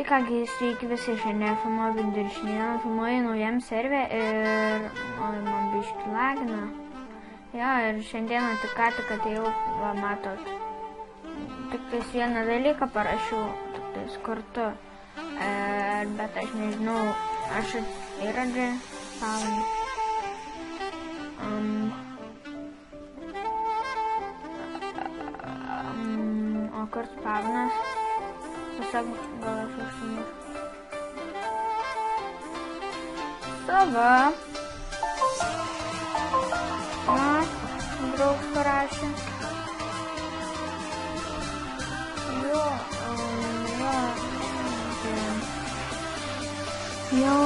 Tai kągi, sveiki visi, šiandien filmuoju viduršinėną, filmuoju naujam servė ir man biški lagina. Jo, ir šiandieną tik ką atėjau, va matot, tik tais vieną dalyką parašiau, tik tais kartu, bet aš nežinau, aš yra spawn. O kur spawnas? Pasak, gal aš užsimušiu. Sava. Draugs parašė. Jo,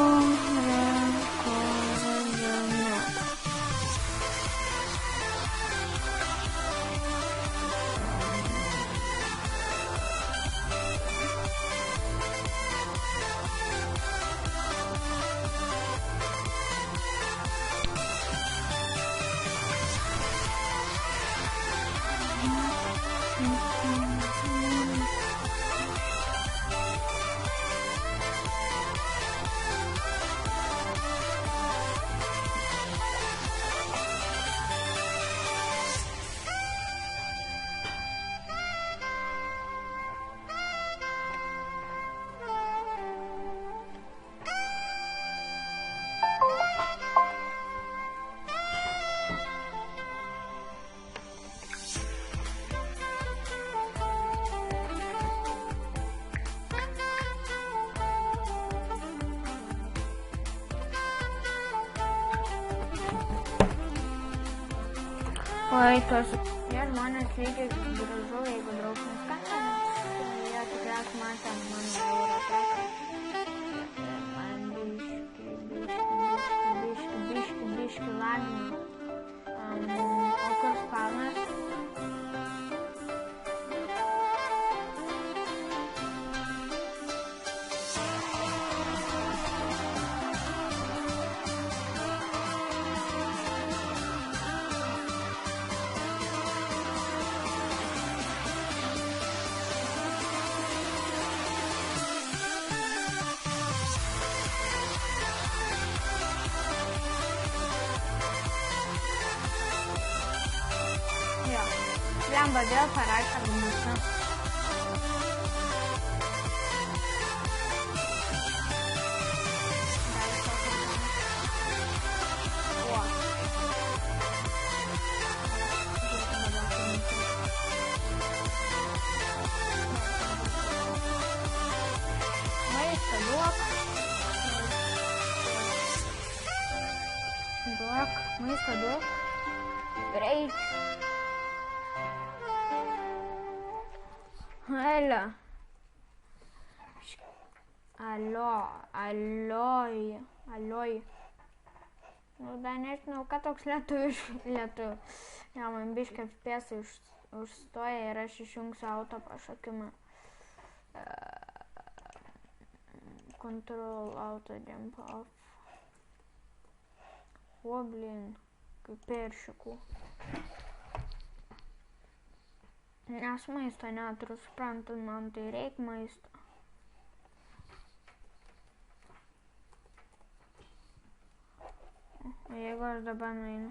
oi, tos žmonės lygiai gražu, jeigu draugs neskambina, jie tikriausiai matė mano Eurotraką. Man biški lagina. O kur spawnas? Jam badėl parašė mūsų. Maistą duok. Maistą duok. Greit. Alioj. Nu, dar nežinau, ką toks lietuvių. Ja, man biškai FPS užstoja ir aš išjungsiu auto pašokimą. Control auto jump off. O, blin, kaip peršikų. Nes maisto neturiu, suprantat, man tai reik maisto. O jeigu aš dabar nueinu.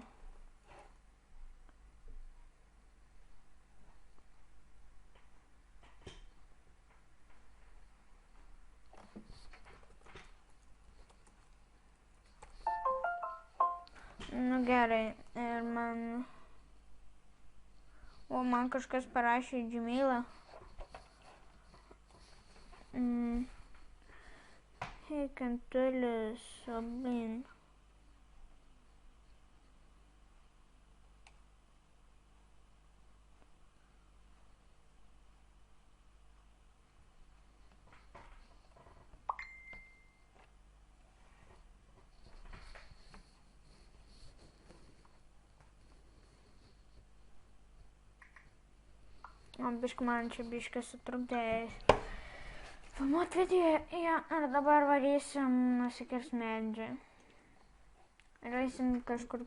Nu gerai, ir man... O, man kažkas parašė į Gmailą. Hei, kantulis, oblin. O biškai man čia biškai sutrukdėjęs filmuot video, ja, ir dabar varysim nusikirs medžiai. Ir eisim kažkur,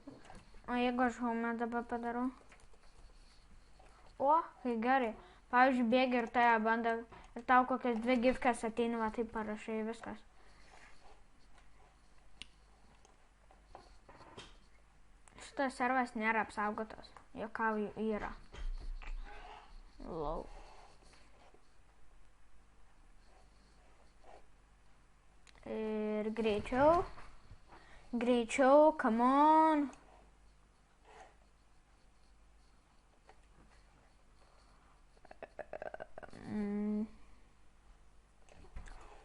o jeigu aš home dabar padarau? O, kai gerai. Pavyzdžiui, bėgi ir tave bando Ir tau kokias 2 gifkės ateina, va taip parašai, viskas. Šitas servas nėra apsaugotas. Juokauju, yra. Lau. Ir greičiau. Greičiau, come on.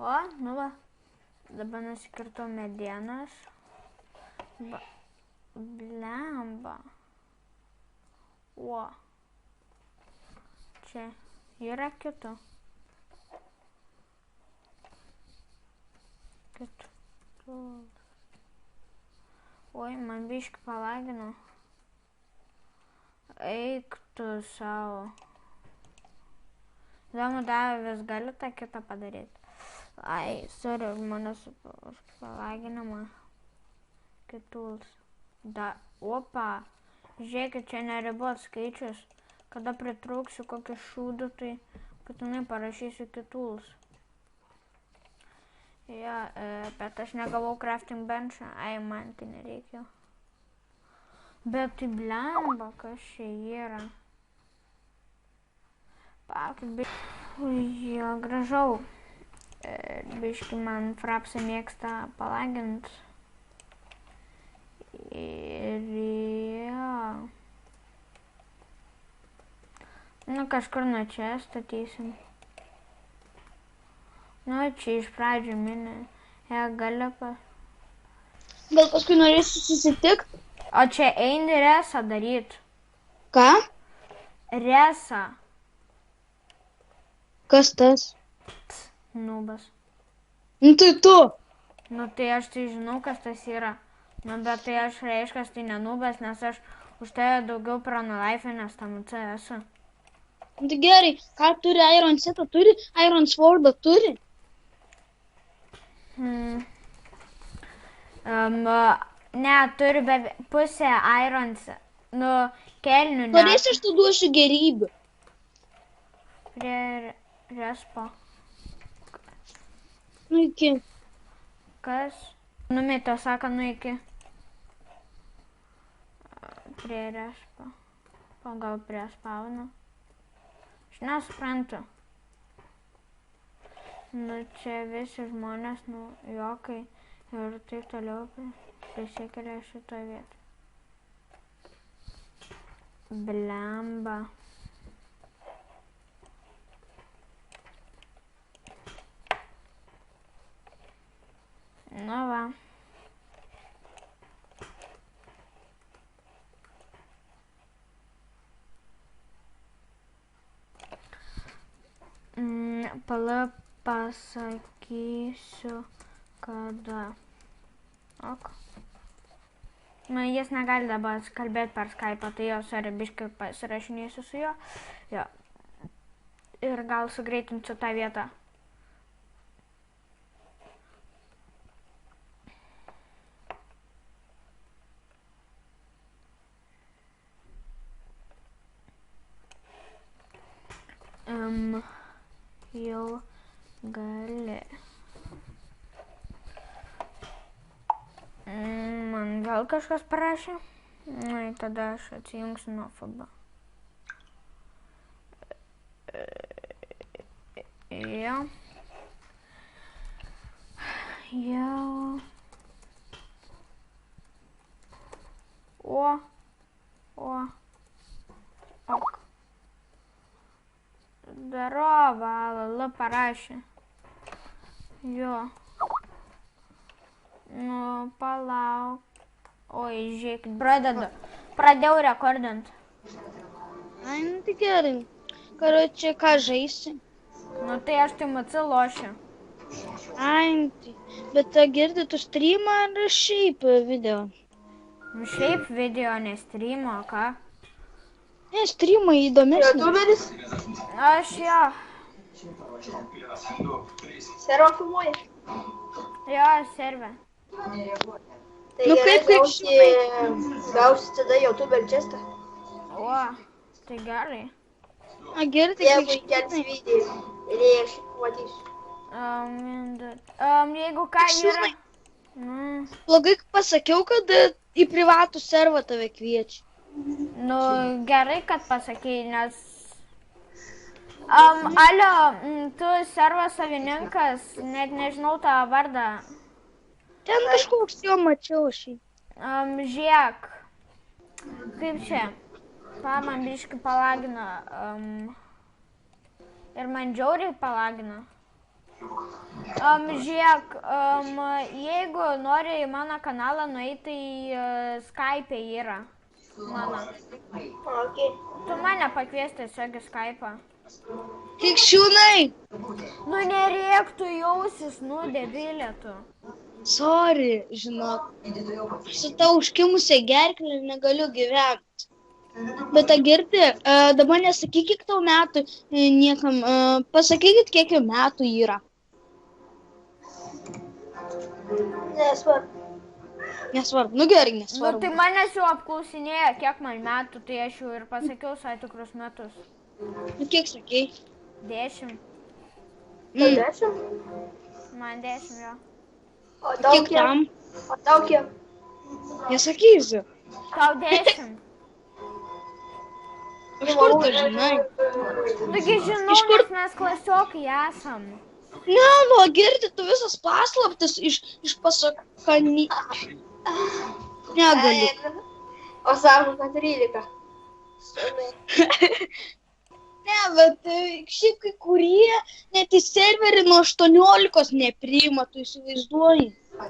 O, nu va. Dabar nusikirtau medienas. Blemba. O. Čia yra kitų. Oi, man biškį palagino. Eik tu savo. Įdomu, Davis gali tą kitą padaryti. Ai, sorry, žmonės už palaginimą. Kituls. Opa. Žiūrėkit, čia neribot skaičius. Kada pritrauksiu kokį šūdų, tai būtinai parašysiu kituls. Jo, bet aš negavau crafting benchą. Ai, man tai nereikia. Bet tai blemba, kas čia yra. Palaukit, biškį. Jo, gražau. Biškį man frapsai mėgsta palagint. Ir jo. Nu, kažkur nuo čia statysim. Nu, čia iš pradžių mini. Galipa. Gal paskui norėsi susitikti? O čia eini resą daryt. Ką? Resą. Kas tas? Nubas. Nu tai tu. Nu tai aš tai žinau, kas tas yra. Nu bet tai aš reiškas tai nenubas, nes aš už tai daugiau pranulaifinęs tam CS. Nu tai gerai, ką turi Iron Setą turi? Iron Swordą turi? Ne, turi pusę Irons, nu, kelnių ne. Norėsi, aš tu duosiu gerybių. Prie respo. Nu iki. Kas? Numetė, sako, nu iki. Prie respo. Pagal prie spauno. Aš nesuprantu. Nu, čia visi žmonės, nu, jokai ir taip toliau prisikelia šitą vietą. Blemba. Nu va. Pala pasakysiu, kada. Ok. Nu, jis negali dabar kalbėti per Skype'ą, tai jo, sorry, biškai pasirašinėsiu su juo. Jo. Ir gal sugreitinsiu tą vietą. Jau gali. Man gal kažkas parašė? Na, tada aš atsijungsiu nuo FB. Jo. Jau. Ok. Darova, Lala parašė. Jo. Nu, palauk. Oi, žiūrėkit, pradėjau rekordint. Ai, nu tai gerai. Karočią, ką žaisi? Nu, tai aš tai macu lošiu. Ai, tai. Bet girdi tu streamą ar šiaip video? Nu, šiaip video, ne streamo, ką? Ne, streamai įdomesnė. YouTuberis? Aš jo. Servą filmuoji? Jo, servę. Tai Nu, gerai, kaip gausi tada YouTuber chestą. O, tai gerai. A, gerai, tai Jeigu įkelsi video. Ir aš matysiu. Jeigu ką yra... Blogai pasakiau, kad į privatų servą tave kviečia. Nu, gerai, kad pasakėjai, nes... Alio, tu servo savininkas, net nežinau tavo vardą. Ten kažkoks jo mačiau šį. Žiūrėk, kaip čia, man biškį palagino ir man džiauriai palagino. Žiūrėk, jeigu nori į mano kanalą nueiti, tai Skype yra mano. Okay. Tu mane pakvies tiesiog į Skype. Tikšiūnai! Nu nereiktų jausis, nu debilė tu. Sorry, žinok. Su tau užkimusią gerklę negaliu gyventi. Bet tą girdi, dabar nesakykit, kiek tau metų niekam, pasakykit, kiek jau metų yra. Nesvarbu. Nesvarbu, nu gerai, Nu nesvarbu. tai manęs jau apklausinėjo, kiek man metų, tai aš jau ir pasakiau savo tikrus metus. Nu kiek sakei? 10. 10? Man 10 jo. O tau Kiek tam? O tau kiek? Nesakysiu. Tau 10. Iš kur tu žinai? Taigi žinau, nes mes klasiokai esam. Ne, nu, girdi, tu visas paslaptis iš pasakany. Negaliu. O sako, kad 13. Ne, bet šiaip kai kurie net į serverį nuo 18 nepriima, tu įsivaizduoji. O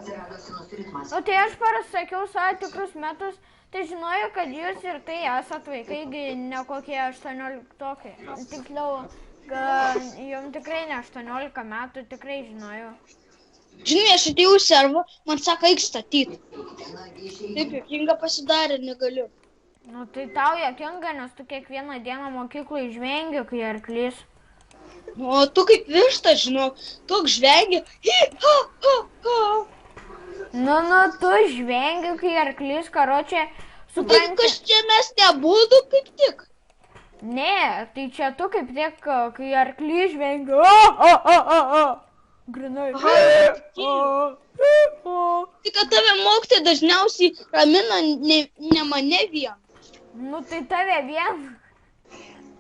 tai aš parasakiau savo tikrus metus, tai žinojau, kad jūs ir tai esat vaikai, ne kokie 18-okai. Tiksliau, jums tikrai ne 18 metų, tikrai žinojau. Žinai, aš atėjau į servą, man sako, eik statyti. Taip, juokinga pasidarė, negaliu. Nu tai tau juokinga, nes tu kiekvieną dieną mokyklai žvengi, kai arklys. O tu kaip višta, žinok, toks žvengi. Nu, tu žvengi, kai arklys, karočią, Tai supranti. kas čia mes nebūdu kaip tik. Ne, tai čia tu kaip tik, kai arklys žvengi. Grinai. Tai kad tave mokytojai dažniausiai ramina ne mane vien. Nu tai tave vien.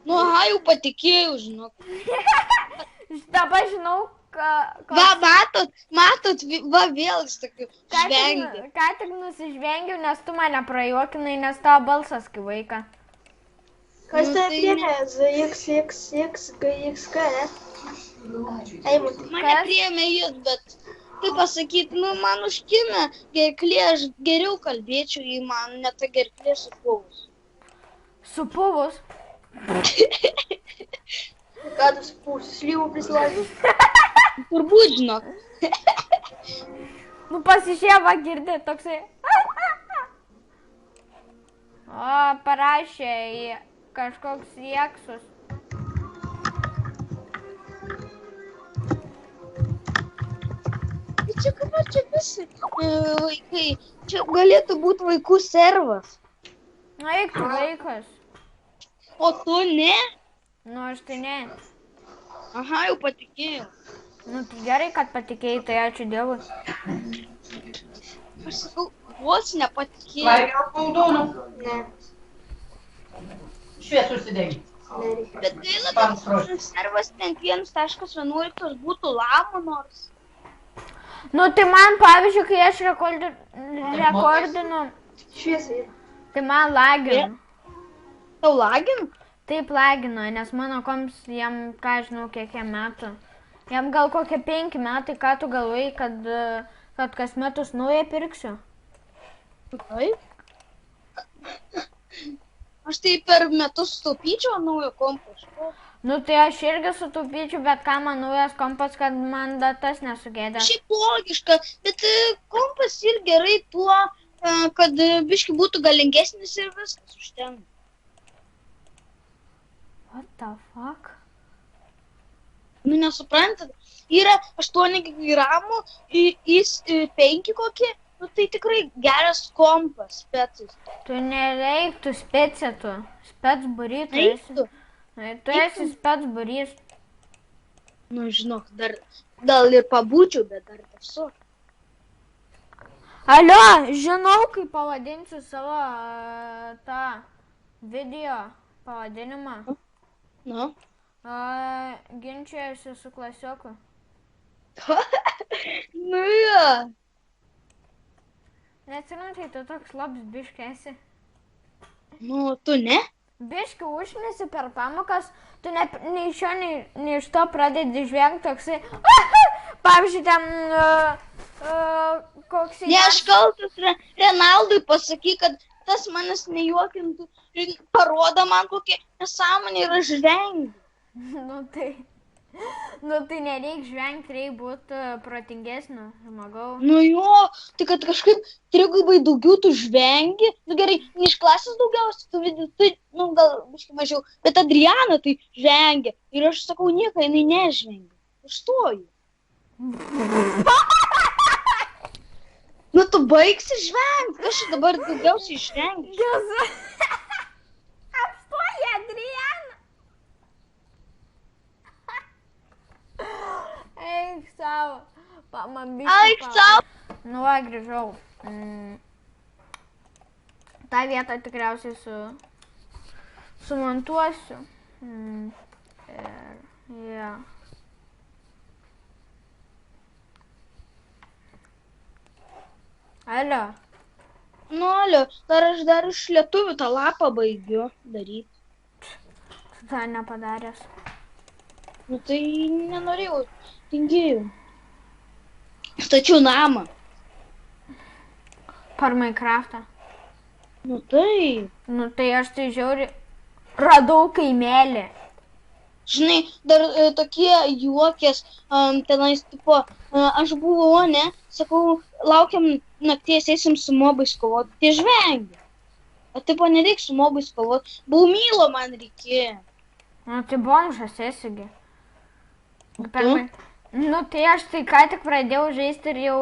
Nu, aha, jau patikėjau, žinok. Dabar žinau, Va, matot, va vėl aš tokiu žvengiu. ką tik nusižvengiau, nes tu mane prajuokinai, nes tavo balsas kaip vaiką. Kas Nu, tai tai priemė? ZXXGXK, ne? Eimutai. Mane priėmė jis, bet, kaip pasakyti, nu, man užkimė gerklė, aš geriau kalbėčiau, jei man net ta gerklė supuvus. Supuvus? Ką tu supūsi? Slyvų prisilaikai? Turbūt, žinok. Nu pasišėva girdė toksai. O, parašė į kažkoks jeksus. Tai čia kaip čia visi vaikai, čia galėtų būti vaikų servas. Na, eik tu vaikas. O tu ne? Nu, aš tai ne. Aha, jau patikėjau. Nu, tai gerai, kad patikėjai, tai ačiū Dievui. Aš sakau, vos nepatikėjau. Valgiau koldūnų. Ne. Šviesų užsidegi. Nereikia. Bet gaila, kad servas ten 1.11 būtų lamų nors. Nu, tai man, pavyzdžiui, kai aš rekordinu, Šviesa yra. tai man lagina. Tau lagina? Taip lagino, nes mano komps jam, ką žinau, kiek jam metų. Jam gal kokie 5 metai, ką tu galvoji, kad kas metus naują pirksiu? Taip. Aš tai per metus sutaupyčiau naujo kompo. Nu tai aš irgi sutaupyčiau, bet ką man naujas kompas, kad man datas nesugėdė. Šiaip logiška, bet kompas ir gerai tuo, kad biški būtų galingesnis ir viskas užtenka. What the fuck? Nu nesuprantat, yra 8 gramų, 5 kokie, nu tai tikrai geras kompas, specas. Tu nereiktų specėtų, spec burys, tu esi. Reiktų. Tu esi spec burys. Nu, žinok, dar gal ir pabūčiau, bet dar tiesiog. Alio, žinau, kaip pavadinsiu savo tą video pavadinimą. Nu? Ginčiuojuosi su klasioku. Nu jo. Neatsirantai, tu toks labs biški esi. Nu, tu ne? Biški užmesi per pamokas, tu nei iš šio, nei iš to pradedi žvengti toksai. Pavyzdžiui, ten koks... Ne, aš kaltas Renaldui pasakyk, kad tas manęs nejuokintų ir parodo man kokie nesąmonė yra žvengi. Nu tai nereik žvengti, reik būti protingesniu žmogau. Nu jo, tai kad kažkaip trigubai daugiau tu žvengi. Nu gerai, ne iš klasės daugiausiai, tu nu gal biškai mažiau, bet Adriana tai žvengia. Ir aš sakau, nieko, jinai nežvengia. Užstoju. Nu tu baigsi žvengti, aš dabar daugiausiai žvengiu. Jezu. Apstoji, Adriana. Eik savo. Man biškai. Eik savo. Nu va, grįžau. tą vietą tikriausiai sumontuosiu. Ir Alio. Nu, Alio, aš dar iš lietuvių tą lapą baigiu daryti. Tu tą nepadaręs. Nu, tai nenorėjau, tingėjau. Stačiau namą. Per Minecraftą. Nu, tai. Nu, tai aš tai žiauri radau kaimelį. Žinai, dar tokie juokės, tenais, tipo, aš buvau, ne, sakau, laukiam nakties, eisim su mobais kovoti, tai žvengia. O tipo, nereik su mobais kovoti, buvau mylo man reikėjo. Nu, tai bomžas esigi. Nu, tai aš tai ką tik pradėjau žaisti ir jau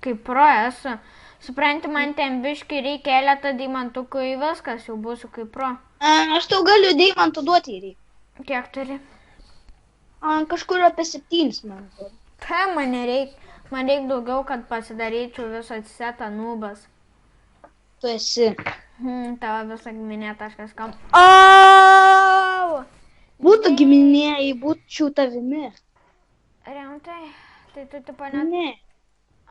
kaip pro esu. Supranti, man ten biškai reikia keletą deimantukų į viskas, jau būsiu kaip pro. Aš tau galiu deimantų duoti reikia. Kiek turi? Kažkur apie 7, man atrodo. Tai man nereik. Man reik daugiau, kad pasidaryčiau visą setą nubas. Tu esi. Tavo visą giminė.com. Auuu! Būtų giminė, jei būčiau tavimi. Rimtai? Tai tu tipo net... Ne.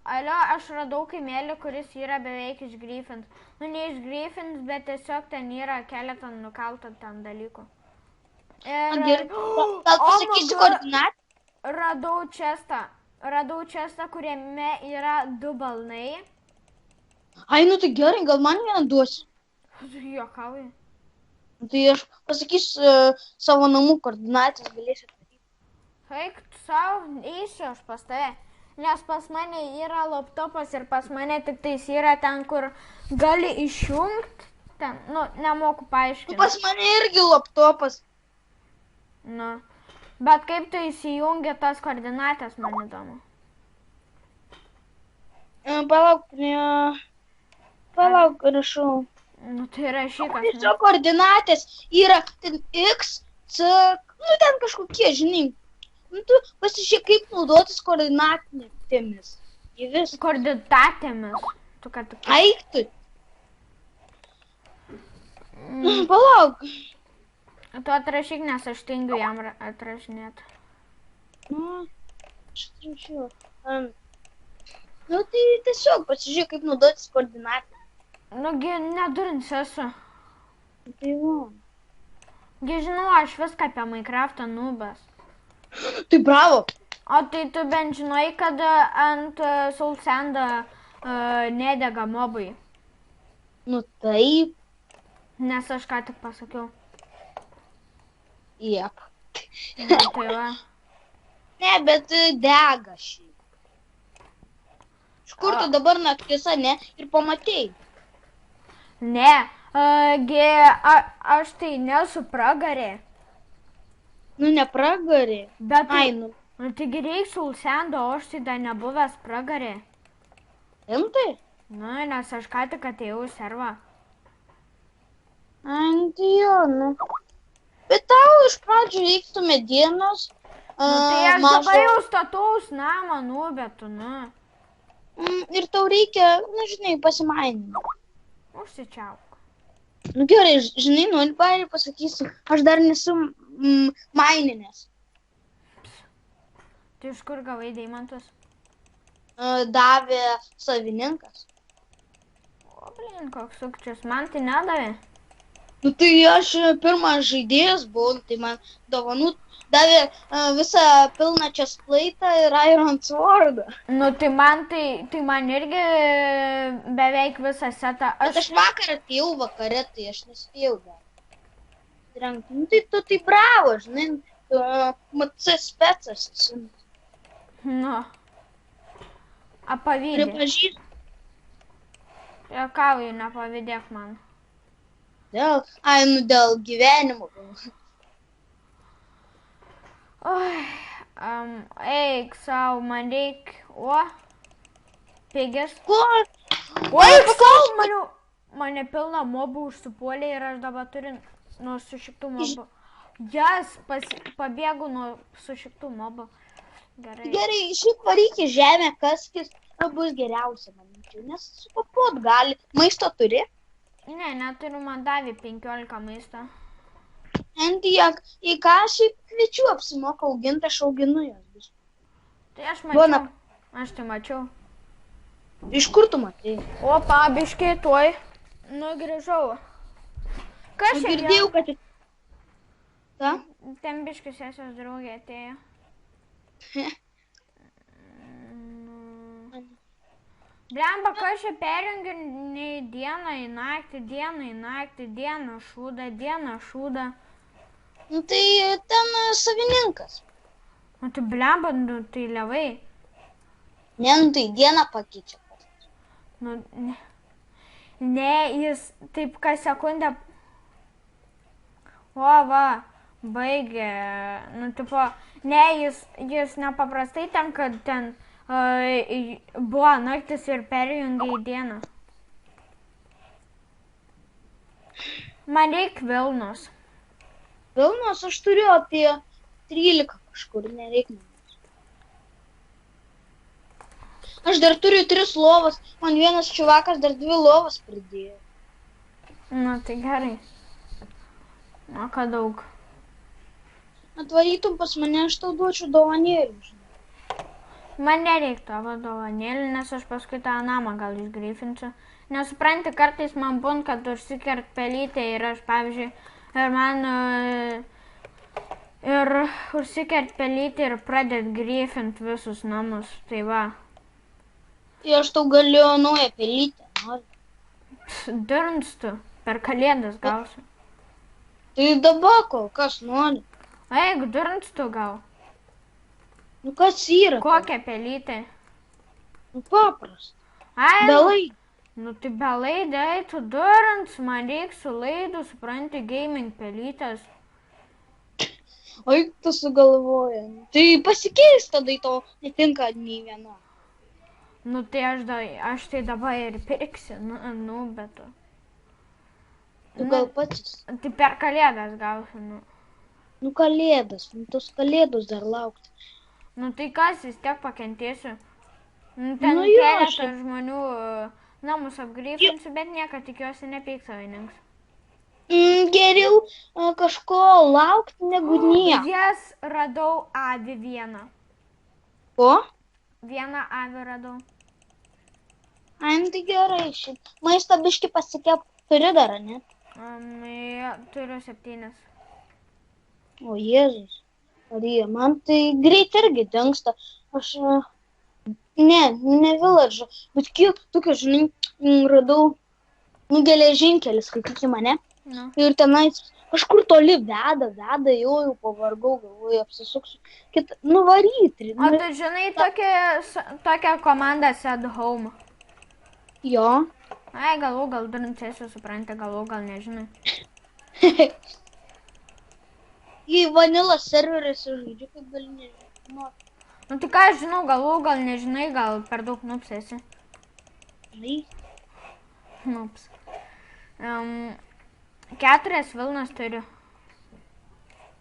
Alio, aš radau kaimelį, kuris yra beveik iš Griffins. Nu, ne iš Griffins, bet tiesiog ten yra keletą nukaltų ten dalykų. Gerai, gal pasakysi koordinatą? Radau čestą, kuriame yra 2 balnai. Ai, nu tai gerai, gal man vieną duosi? Juokauji. Tai aš pasakysiu savo namų koordinatės, galėsiu atvaryti. Eik, tu savo, eisiu aš pas tave. Nes pas mane yra laptopas ir pas mane tik tais yra ten, kur gali išjungti. Ten, nu, nemoku paaiškinti. Pas mane irgi laptopas. Nu, bet kaip tu įsijungi tas koordinatės, man įdomu. Palauk, rašau. Nu, tai rašykas. Tiesiog koordinatės yra ten X, C, nu ten kažkokie, žinai. Nu, tu pasižiūrėk, kaip naudotis koordinatėmis. Į visą. Koordinatėmis. Tu ką tu... Eik tu. Palauk. Tu atrašyk, nes aš tingiu jam atrašinėti. Nu, aš atrašiau. Nu, tai tiesiog pasižiūrėk, kaip naudotis koordinatėmis. Nugi, nedurins esu. Tai va. Gi žinau, aš viską apie Minecraftą nubas. Tai bravo. O tai tu bent žinai, kad ant Soul Sando nedega mobai. Nu taip. Nes aš ką tik pasakiau. Jep. Tai va. Ne, bet dega šiaip. Iš kur tu dabar naktisa, ne? Ir pamatei. Ne, aš tai nesu pragarė. Nu, nepragarė. Bet tai, Ai, nu. Taigi reik Soul Sando, o aš tai dar nebuvęs pragarė. Rimtai? Nu, nes aš ką tik atėjau į servą. Ai, tai jo, nu. Bet tau iš pradžių reiktų medienos, Tai aš dabar jau stataus namą, bet tu, Ir tau reikia, žinai, pasimaininti. Užsičiauk. Gerai, žinai, nori pairį pasakysiu, aš dar nesu maininės. Tai iš kur gavai deimantus? Davė savininkas. O, blin, koks sukčius, man tai nedavė. Tai aš pirmas žaidėjas buvau, tai man dovanų davė visą pilną chestplate'ą ir Iron Sword'ą. Tai man irgi beveik visą setą. Bet aš vakar atėjau vakare, tai aš nespėjau dar. Tai tu tai bravo, žinai, MC specas esi. Apavydė. Pripažįstu. Juokauju, nepavydėk man. Dėl gyvenimo. Oi, eik savo, man reik, pigis. Ko? Eik savo, mane pilna mobų užsipuolė ir aš dabar turiu nuo sušiktų mobų. Jas, pabėgu nuo sušiktų mobų. Gerai, šiaip varyk į žemę, kaskis bus geriausia, manyčiau, nes sukapot gali. Maisto turi? Ne, neturiu, man davė 15 maisto. Tiek, į ką šiaip kviečiu apsimoka auginti, aš auginu jos. Tai aš mačiau. Aš tai mačiau. Iš kur tu matai? O, pabiškai, tuoj. Grįžau. Kas čia? Girdėjau, kad... Ką? Ten biškis sesijos draugė atėjo. Blemba, kas čia perjungia dieną į naktį, dieną šūdą. Tai ten savininkas. Tai blemba, tai levai. Ne, tai dieną pakeičia. Ne, jis taip kas sekundę... baigė. Ne, jis nepaprastai ten, kad ten buvo naktis ir perjungė į dieną. Man reik Vilnos. Vilnos aš turiu apie 13 kažkur, nereik manęs. Aš dar turiu 3 lovas, man vienas čiuvakas dar 2 lovas pridėjo. Tai gerai. Ką daug. Atvarytum pas mane, aš tau duočiau dovanėlių, žinai. Man nereik tavo dovanėlių, nes aš paskui tą namą gal išgreifinsiu. Nesupranti, kartais man būn, kad užsikert pelytę ir aš, pavyzdžiui, ir užsikert pelytę ir pradėt greifint visus namus, tai va. Tai aš tau galiu naują pelytę, nori. Durnstu, per kalėdas gausiu. Tai dabar kol kas nori. Jeigu durnstu gal. Kas yra? Kokia pelytė? Paprasta. Belai. Tai belaidai, tu durins, man reik su laidu, supranti, gaming pelytės. Tu sugalvoja. Tai pasikeis tada, to netinka nei viena. Tai aš tai dabar ir pirksiu, bet tu. Tu gal pats? Tai per kalėdas gausiu, Kalėdas, tos kalėdos dar laukti. Tai kas, vis tiek pakentėsiu. Ten keletą žmonių namus apgreifinsiu, bet niekad tikiuosi nepyks savininkas. Geriau kažko laukti negu nieko. Jas radau avį vieną. Ko? Vieną avį radau. Tai gerai šiaip. Maistą biškį pasikep turi dar, ne? Turiu 7. O Jėzus. Man tai greit irgi dingsta. Aš, ne village'o, bet kiek tokia, žinai, radau geležinkelis, skaityki mane. Ir tenais kažkur toli veda, jau pavargau, galvoju, apsisuksiu. Varyti. O tu žinai tokią komandą Set Home? Jo. Gal durinsėsiu, supranti, gal nežinai. Į vanilą serverėse žaidžiu, kaip gali nežinau. Tai ką aš žinau, gal nežinai, gal per daug nupsėsi. Žinai? Nups. 4 vilnas turiu.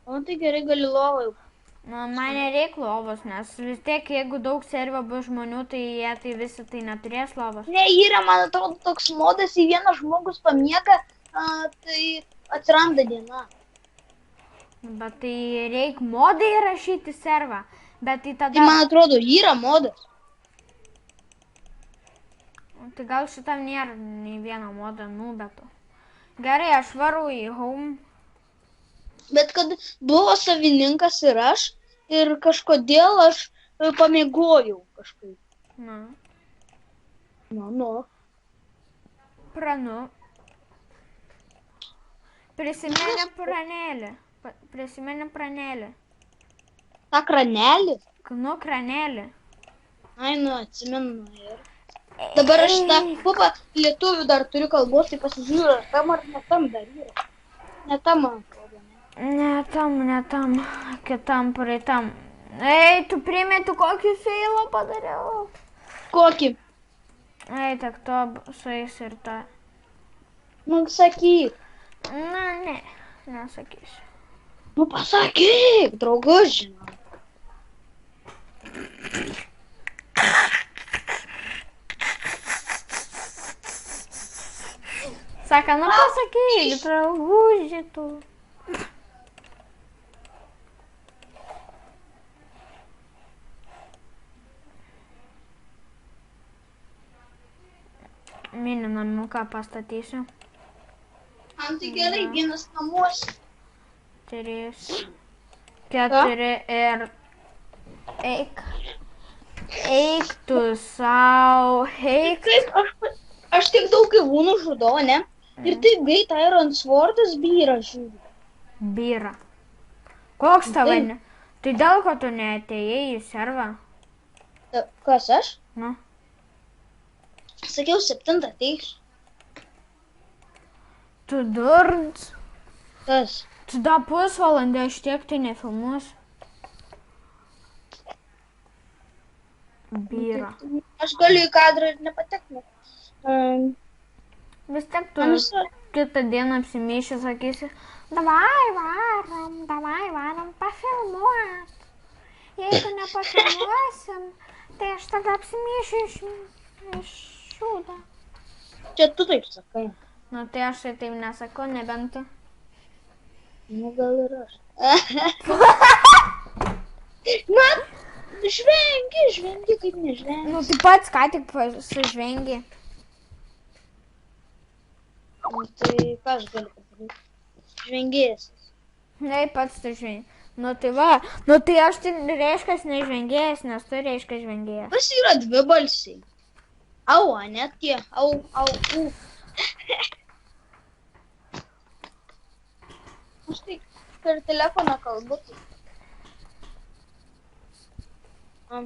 Tai gerai gali lovą jau Na, man nereik lovos, nes vis tiek, jeigu daug servio bus žmonių, tai jie tai visi tai neturės lovos. Ne, yra, man atrodo, toks modas, į vieną žmogus pamiega, tai atsiranda diena. Bet tai reik modai rašyti servą. Bet tai tada... Tai man atrodo, yra modas. Tai gal šitam nėra nei vieno modo, bet... Gerai, aš varu į home. Bet kad buvo savininkas ir aš, ir kažkodėl aš pamiegojau kažkaip. Na. Nu. Pranu. Prisimeni pranelį. Prisimeni pranelį. Ta kranelį? Nu, kranelį. Ai, nu, atsimenu. Dabar aš tą pupą lietuvių dar turiu kalbos, tai pasižiūriu, ar tam ar ne tam dar yra. Ne tam, man atrodo. Ne tam, kitam praeitam. Ei, tu primeti, kokį feilą padariau. Kokį? Ei, tak to sueis ir ta. Nu, sakyk. Na, ne, nesakysiu. Nu, pasakyk, draugus, žinau. Saka, nu pasakyk, drauguži tu. Mini namuką pastatysiu. Man tai gerai, vienas namuose. 3, 4 ir eik tu sau, eik. Kaip aš tiek daug gyvūnų žudau, ne? Ir taip greit Iron Swordas byra, žiūri. Byra. Koks tavo ne? Tai dėl ko tu neatėjai į servą? Kas aš? Nu. Sakiau, 7 ateisiu. Tu durns. Kas? Tu da pusvalandį, aš tiek tai nefilmuosiu. Byra. Aš galiu į kadrą ir nepatekti. Vis tiek tu kitą dieną apsimyši, sakysi, davai varom pafilmuot. Jeigu nepafilmuosim, tai aš tada apsimyšiu iš šūdą. Čia tu taip sakai. Nu, tai aš tai taip nesakau, nebent tu. Nu, gal ir aš. Na, žvengi, kaip nežvengi. Nu, tai pats ką tik sužvengi. Nu, tai ką aš galiu padaryti? Žvengėsis. Ne, pats tu žvengi. Nu, tai va. Nu, tai aš tai reiškas nežvengėjęs, nes tu reiškas žvengėjęs. Pas yra 2 balsiai. Au, net tie. Au. Aš tai per telefoną kalbu. Ai.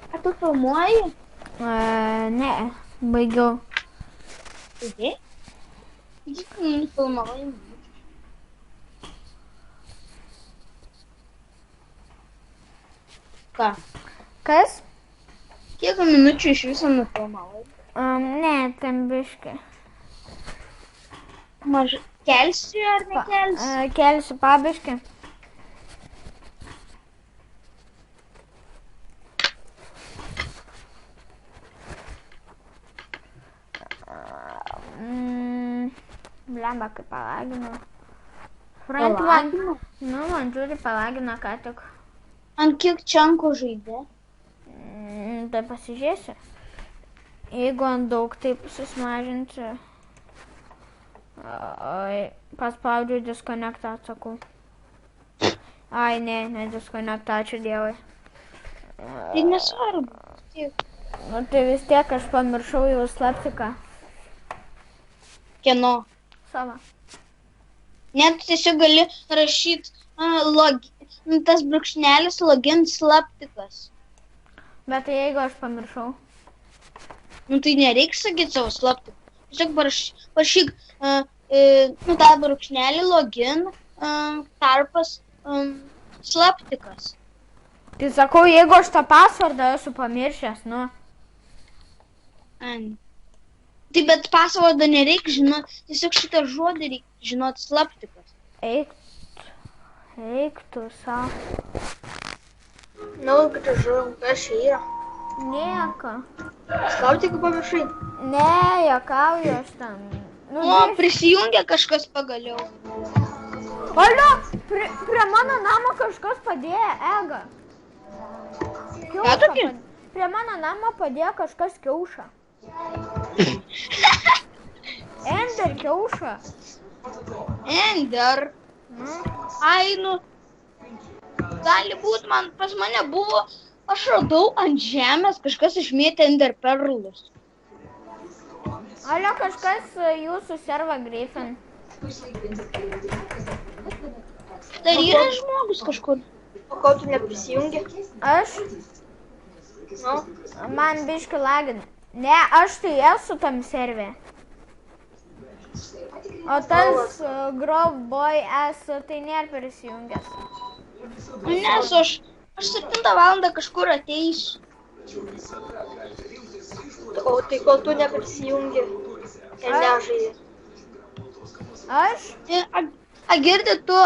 Ar tu filmuoji? Ne, baigiau. Taigi? Kiek nufilmavai? Ką? Kas? Kiek minučių iš viso nufilmavai? Ne, ten biškai. Kelsi ar nekelsi? Kelsiu pabiškai. Blemba, kaip palagino. Palagino? Nu, man žiūri palagino ką tik. Ant kiek čiankų žaidė? Tai pasižiūrėsiu. Jeigu ant daug, taip susimažinsiu. Paspaudžiu disconnectą, atsakau. Ai, ne disconnectą, ačiū Dievui. Tai nesvarbu. Nu, tai vis tiek aš pamiršau jau slaptiką. Kieno? Savo. Net tiesiog gali rašyti tas brūkšnelis login slaptikas. Bet tai jeigu aš pamiršau. Nu tai nereiks sakyti savo slaptiką. Tiesiog parašyk tą brūkšnelį login tarpas slaptikas. Tai sakau, jeigu aš tą pasvardą esu pamiršęs, nu. Tai bet pasvardą nereikia žinoti, tiesiog šitą žodį reikia žinoti slaptikas. Eik tu savo. Nu, kad žinau, kas čia yra. Nieko. Slaptiką pamiršai. Ne, juokauju aš ten. Nu, O, prisijungia kažkas pagaliau. Alio, prie mano namo kažkas padėjo egą. Ką tokį? Prie mano namo padėjo kažkas kiaušą. Ender kiaušą. Ender. Ai, nu. Gali būt, pas mane buvo, aš radau ant žemės, kažkas išmėtė Ender perlus. Alio, kažkas jūsų serva Griffin. Tai yra žmogus kažkur. O ko tu neprisijungi? Aš? Nu, Man biški lagina. Ne, aš tai esu tam serve. O tas Grove Boy esu, tai nėra prisijungęs. Nes aš 7 valandą kažkur ateisiu. o tai kol tu neprisijungi ir nežaidži. Aš? A girdi tu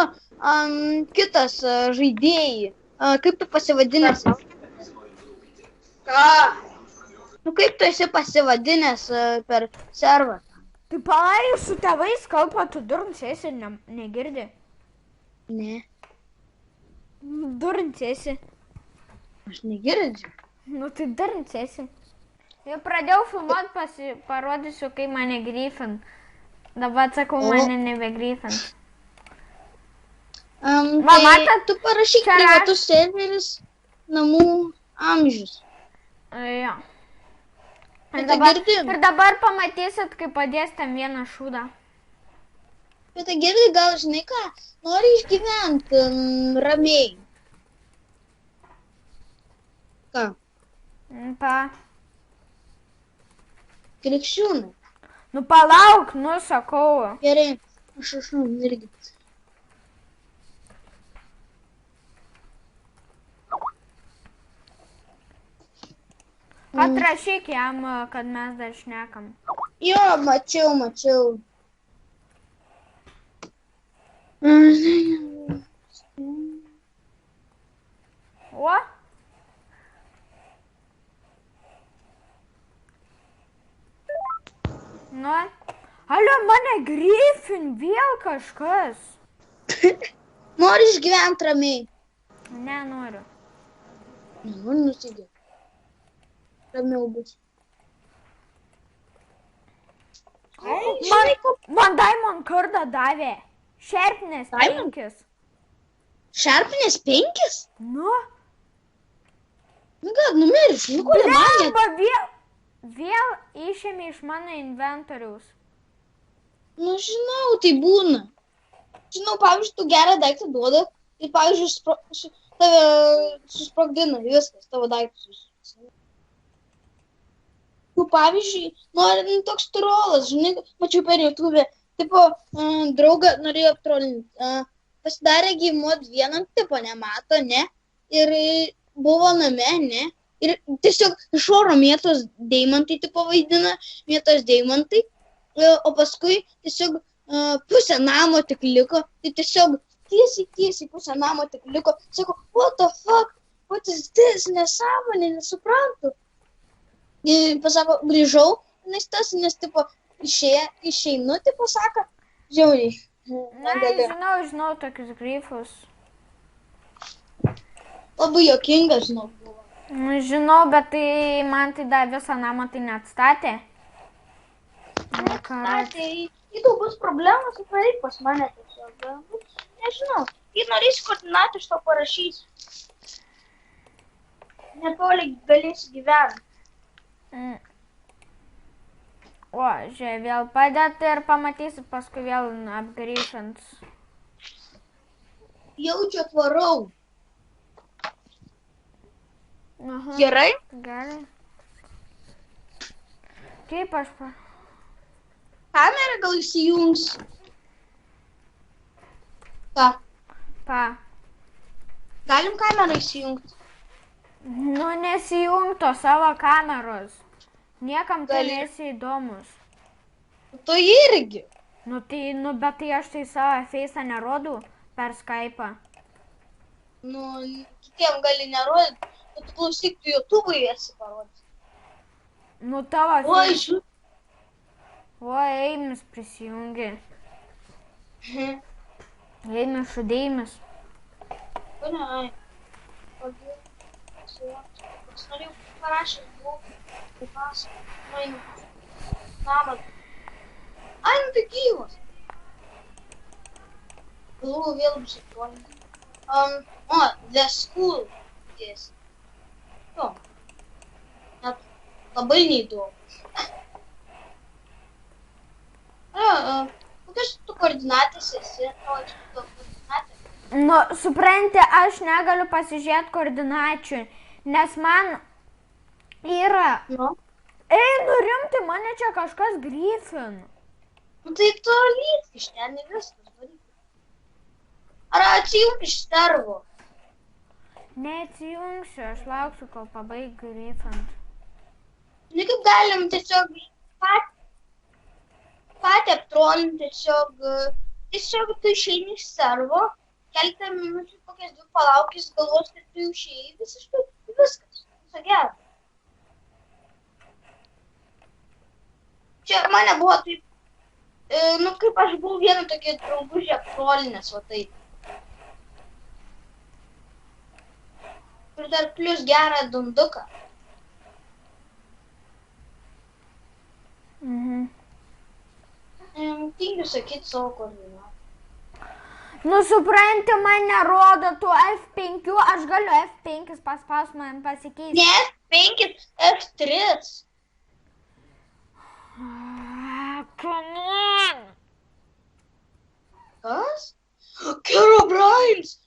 kitas žaidėjai. Kaip tu pasivadinęs? Ką? Nu kaip tu esi pasivadinęs per servą? Tai palai su tėvais kalba, tu durnsėsi, negirdi. Ne, Durnsėsi. aš negirdžiu. Nu tai durnsėsi. Jau pradėjau filmuoti, parodysiu, kaip mane Griffin. Dabar sakau, mane nebe Griffin. Tai tu parašyk privatus serveris namų amžius. Jo. Girdim. Ir dabar pamatysit, kaip padės tam vieną šūdą. Bet tai girdi, gal žinai ką, nori išgyventi ramiai. Ką? Pa. Krikščiūnai. Nu palauk, nu sakau. Gerai, aš irgi. Atrašyk jam, kad mes dar šnekam. Jo, mačiau. O? Nu. Alio, mane Griffin, vėl kažkas. Nori išgyventi ramiai. Nenoriu. Nori nusidėti. Ramiau bus. Man Diamond kardą davė. Šerpnės Diamond? 5. Šarpinės 5? Nu. Nu gal, numirš, nu kodėl man net? Blemba, vėl išėmė iš mano inventoriaus. Nu žinau, tai būna. Žinau, pavyzdžiui, tu gerą daiktą duoda ir, pavyzdžiui, tave susprogdina viskas, tavo daiktus. Tu, pavyzdžiui, nori toks trolas, žinai, mačiau per YouTube, tipo, draugą norėjo aptrolinti, pasidarė gyvimod vienam, tipo, nemato, ne, ir buvo name, ne, ir tiesiog iš oro mėtos deimantai, tipo, vaidina, mėtos deimantai, o paskui tiesiog pusę namo tik liko, tai tiesiog tiesiai pusę namo tik liko, sako, what the fuck, what is this, nesąmonė, nesuprantu. Ir pasako, grįžau, nes, tipo, išeinu, tipo, sako, žiauriai. Na, žinau tokius grifus. Labai juokingas, žinau, buvo. Žinau, bet tai man tai dar visą namą tai neatstatė. Na, tai jeigu bus problemas, tai pareik pas mane tiesiog. Nežinau, jei norėsi koordinatą, aš to parašysiu. Netoli galėsi gyventi. O, žiūrėk, vėl padėt ir pamatysi, paskui vėl apgrįžant. Jaučiu atvarau. Aha. Gerai? Gerai. Kaip aš Kamerą gal įsijungs? Ką? Pa. Galim kamerą įsijungti? Nu, nesijung to savo kameros. Niekam tai Gali. nesi įdomus. Tu irgi. Bet tai aš tai savo face'ą nerodau per Skype'ą. Nu, kitiem gali nerodyti, bet tu klausyk, tu YouTube'ui esi parodyti. Nu, tavo Oi, face... O, Eimis prisijungi. Eimis šudėjimis. Ai. Aš norėjau parašyti, tai pasakoti, namą. Ai, nu tai gyvas. Galvoju, vėl bus atkolinti. The school is. Jo. Net labai neįdomu. Kokios tu koordinatės esi? Tavo čia tu koordinatė? Nu, supranti, aš negaliu pasižiūrėti koordinačių, nes man yra... Nu. Ei, nu rimtai, mane čia kažkas Griffin. Nu tai tu lyg iš ten ir viskas daryk. Ar atsijung iš servo? Neatsijungsiu, aš lauksiu, kol pabaig Griffin. Nu kaip galim tiesiog patį aptrolinti, tiesiog tu išeini iš servo, keletą minučių, kokias 2 palaukis, galvos, kad tu išėjai visiškai, viskas, viso gero. Čia mane buvo taip, nu kaip aš buvau vieną tokį draugužį aptrolinęs, va taip. Ir dar plius gerą dunduką. Tingiu sakyti savo koordinatą. Nu, supranti, man nerodo tų F5, aš galiu F5 paspaus man pasikeisti. Ne F5, F3. Come on! Kas? Herobrines!